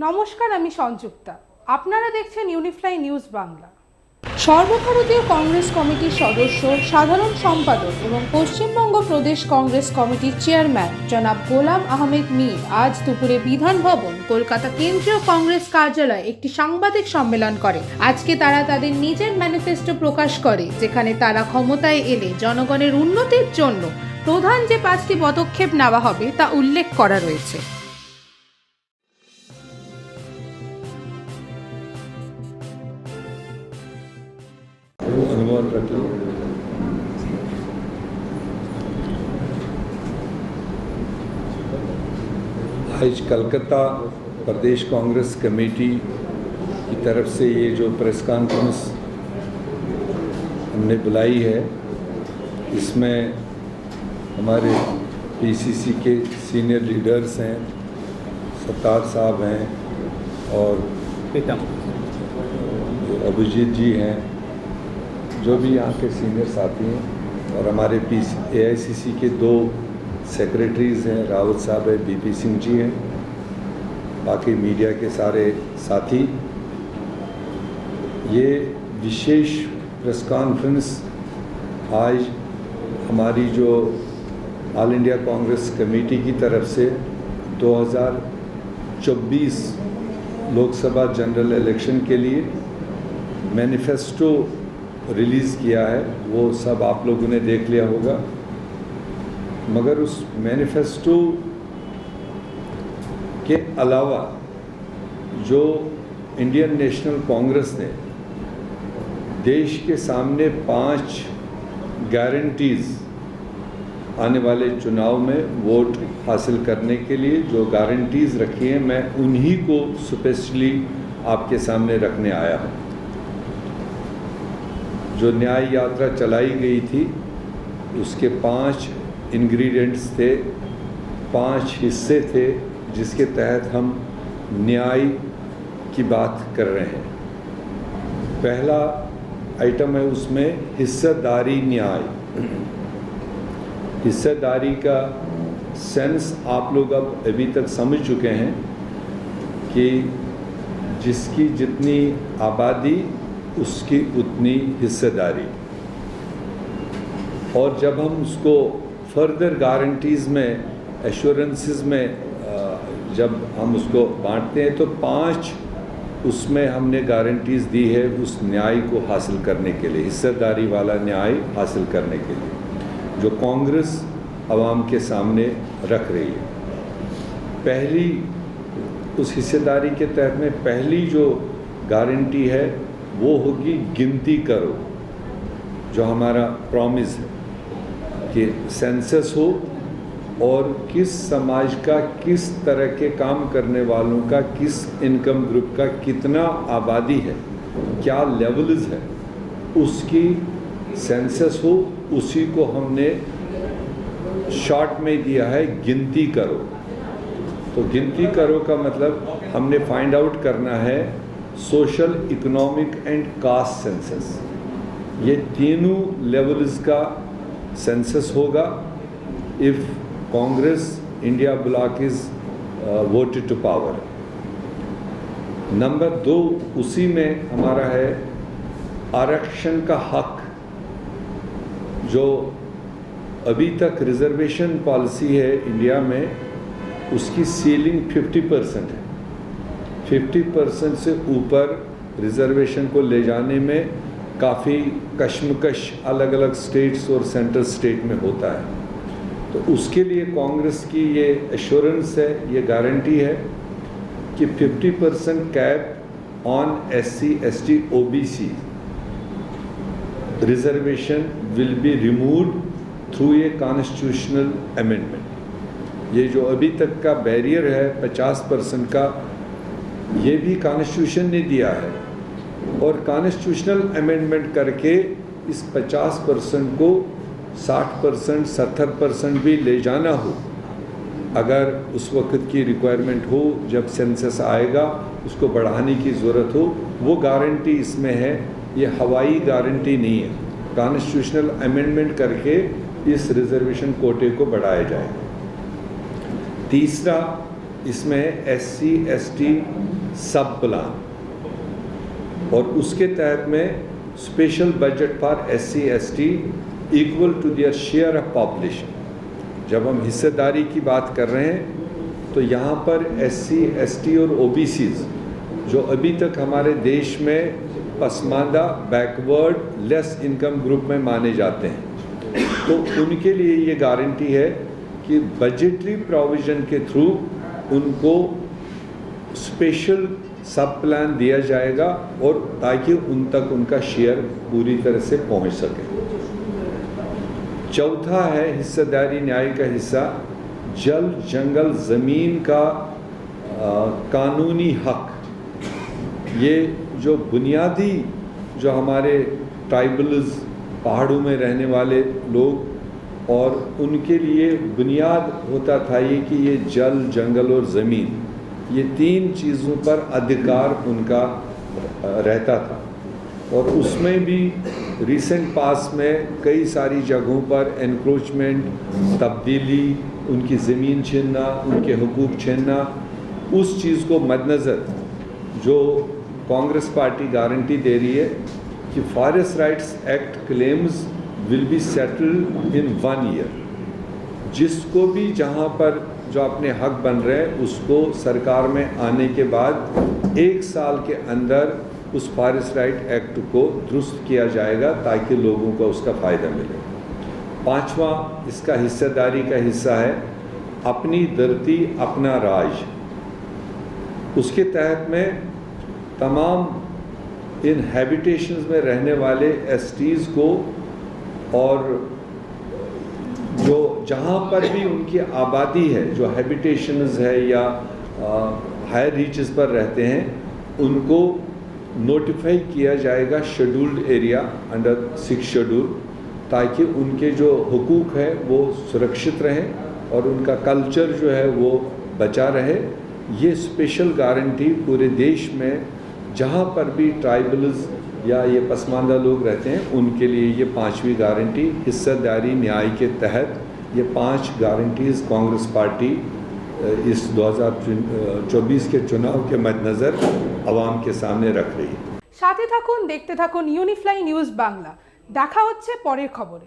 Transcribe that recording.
নমস্কার, আমি সংযুক্তা। আপনারা দেখছেন ইউনিফ্লাই নিউজ বাংলা। সর্বভারতীয় কংগ্রেস কমিটির সদস্য, সাধারণ সম্পাদক এবং পশ্চিমবঙ্গ প্রদেশ কংগ্রেস কমিটির চেয়ারম্যান জনাব গোলাম আহমেদ মীর আজ দুপুরে বিধান ভবন, কলকাতা কেন্দ্রীয় কংগ্রেস কার্যালয়ে একটি সাংবাদিক সম্মেলন করে। আজকে তারা তাদের নিজের ম্যানিফেস্টো প্রকাশ করে, যেখানে তারা ক্ষমতায় এলে জনগণের উন্নতির জন্য প্রধান যে 5টি পদক্ষেপ নেওয়া হবে তা উল্লেখ করা রয়েছে। अनुमान रख लो। आज कलकत्ता प्रदेश कांग्रेस कमेटी की तरफ से ये जो प्रेस कॉन्फ्रेंस हमने बुलाई है, इसमें हमारे पीसीसी के सीनियर लीडर्स हैं, सत्तार साहब हैं और अभिजीत जी हैं, जो भी यहाँ के सीनियर साथी हैं, और हमारे एआईसीसी के 2 सेक्रेटरीज़ हैं, रावत साहब है, बीपी सिंह जी हैं, बाकी मीडिया के सारे साथी। ये विशेष प्रेस कॉन्फ्रेंस आज हमारी जो ऑल इंडिया कांग्रेस कमेटी की तरफ से 2024 लोकसभा जनरल इलेक्शन के लिए मैनिफेस्टो रिलीज़ किया है, वो सब आप लोगों ने देख लिया होगा। मगर उस मैनिफेस्टो के अलावा जो इंडियन नेशनल कांग्रेस ने देश के सामने 5 गारंटीज़ आने वाले चुनाव में वोट हासिल करने के लिए जो गारंटीज़ रखी हैं, मैं उन्हीं को स्पेशली आपके सामने रखने आया हूँ। जो न्याय यात्रा चलाई गई थी, उसके 5 इंग्रेडिएंट्स थे, 5 हिस्से थे, जिसके तहत हम न्याय की बात कर रहे हैं। पहला आइटम है उसमें हिस्सेदारी न्याय। हिस्सेदारी का सेंस आप लोग अब अभी तक समझ चुके हैं कि जिसकी जितनी आबादी उसकी उतनी हिस्सेदारी, और जब हम उसको फर्दर गारंटीज़ में, एश्योरेंसेस में जब हम उसको बांटते हैं तो 5 उसमें हमने गारंटीज़ दी है उस न्याय को हासिल करने के लिए, हिस्सेदारी वाला न्याय हासिल करने के लिए, जो कांग्रेस आवाम के सामने रख रही है। पहली उस हिस्सेदारी के तहत में पहली जो गारंटी है वो होगी गिनती करो, जो हमारा प्रॉमिस है कि सेंसस हो और किस समाज का, किस तरह के काम करने वालों का, किस इनकम ग्रुप का कितना आबादी है, क्या लेवल्स है, उसकी सेंसस हो। उसी को हमने शॉर्ट में दिया है गिनती करो। तो गिनती करो का मतलब हमने फाइंड आउट करना है social, economic and caste census. ये तीनों लेवल्स का सेंसस होगा if Congress India bloc is voted to power. Number 2 उसी में हमारा है आरक्षण का हक। जो अभी तक रिजर्वेशन पॉलिसी है इंडिया में, उसकी सीलिंग 50% है। 50% से ऊपर रिजर्वेशन को ले जाने में काफ़ी कश्मकश अलग अलग स्टेट्स और सेंट्रल स्टेट में होता है। तो उसके लिए कांग्रेस की ये एश्योरेंस है, ये गारंटी है कि 50% cap on SC, ST, OBC reservation will be removed through a constitutional amendment. ये जो अभी तक का बैरियर है 50% का, ये भी कॉन्स्टिट्यूशन ने दिया है, और कॉन्स्टिट्यूशनल अमेंडमेंट करके इस 50% को 60%, 70% भी ले जाना हो, अगर उस वक्त की रिक्वायरमेंट हो, जब सेंसस आएगा उसको बढ़ाने की ज़रूरत हो, वो गारंटी इसमें है। ये हवाई गारंटी नहीं है, कॉन्स्टिट्यूशनल अमेंडमेंट करके इस रिजर्वेशन कोटे को बढ़ाया जाए। तीसरा इसमें SC, ST सब प्लान, और उसके तहत में special budget for SC ST equal to their share of population. जब हम हिस्सेदारी की बात कर रहे हैं तो यहाँ पर SC ST और OBCs जो अभी तक हमारे देश में Pasmanda, backward, less income group में माने जाते हैं, तो उनके लिए ये गारंटी है कि बजटरी प्रोविज़न के थ्रू उनको स्पेशल सब प्लान दिया जाएगा और ताकि उन तक उनका शेयर पूरी तरह से पहुंच सके। चौथा है हिस्सेदारी न्याय का हिस्सा, जल, जंगल, ज़मीन का कानूनी हक। ये जो बुनियादी जो हमारे ट्राइबल्स, पहाड़ों में रहने वाले लोग, और उनके लिए बुनियाद होता था ये कि ये जल, जंगल और ज़मीन, ये तीन चीज़ों पर अधिकार उनका रहता था। और उसमें भी रिसेंट पास में कई सारी जगहों पर एनक्रोचमेंट, तब्दीली, उनकी ज़मीन छीनना, उनके हुकूक छीनना, उस चीज़ को मद्देनज़र जो कांग्रेस पार्टी गारंटी दे रही है कि forest rights act claims will be settled in 1 year. जिसको भी जहाँ पर जो अपने हक बन रहे हैं उसको सरकार में आने के बाद 1 साल के अंदर उस फॉरेस्ट राइट एक्ट को दुरुस्त किया जाएगा ताकि लोगों को उसका फ़ायदा मिले। पांचवा इसका हिस्सेदारी का हिस्सा है अपनी धरती अपना राज। उसके तहत में तमाम इन हैबिटेशंस में रहने वाले STs को और जो जहाँ पर भी उनकी आबादी है, जो हैबिटेशंस है या हायर रीचेस पर रहते हैं, उनको नोटिफाई किया जाएगा शेड्यूल्ड एरिया अंडर 6 शेड्यूल, ताकि उनके जो हुकूक है वो सुरक्षित रहें और उनका कल्चर जो है वो बचा रहे। ये स्पेशल गारंटी पूरे देश में जहाँ पर भी ट्राइबल्स या ये पसमानदा लोग रहते हैं उनके लिए ये 5वीं गारंटी हिस्सेदारी न्याय के तहत ये 5 गारंटीज़ कांग्रेस पार्टी इस 2024 के चुनाव के मद्देनज़र आवाम के सामने रख रही है। সাথে থাকুন, দেখতে থাকুন ইউনিফ্লাই নিউজ বাংলা। দেখা হচ্ছে পরের খবরে।